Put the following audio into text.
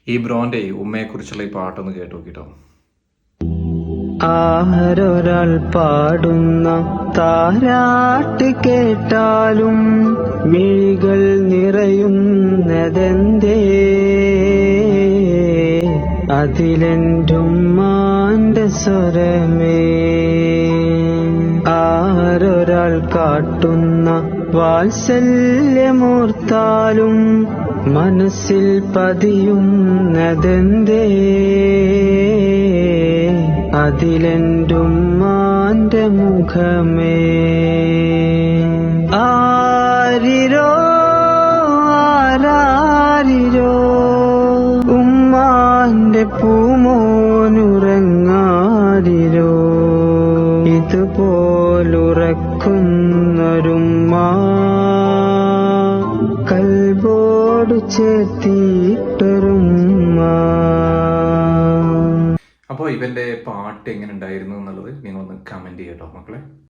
ഈ ബ്രോന്റെ ഉമ്മയെ കുറിച്ചുള്ള ഈ പാട്ടൊന്ന് കേട്ടു നോക്കിട്ടോ. ആരൊരാൾ പാടുന്ന താരാട്ട് കേട്ടാലും മിഴികൾ നിറയുന്നതെന്തേ, അതിലെന്റുമ്മാന്റെ സ്വരമേ. ആരൊരാൾ കാട്ടുന്ന വാത്സല്യമോർത്താലും മനസ്സിൽ പതിയുന്നതെന്തേ, അതിലെന്റുമ്മാന്റെ മുഖമേ. ആരിരോ ആരാരിരോ ഉമ്മാന്റെ പൂമോനുറങ്ങാരിരോ, ഇതുപോലുറക്കുന്നൊരുമ്മ കൽബോടു ചേർത്തിട്ടൊരുമ്മ. അപ്പോൾ ഇവന്റെ പാട്ട് എങ്ങനെ ഉണ്ടായിരുന്നു എന്നുള്ളത് നിങ്ങളൊന്ന് കമന്റ് ചെയ്യട്ടോ മക്കളെ.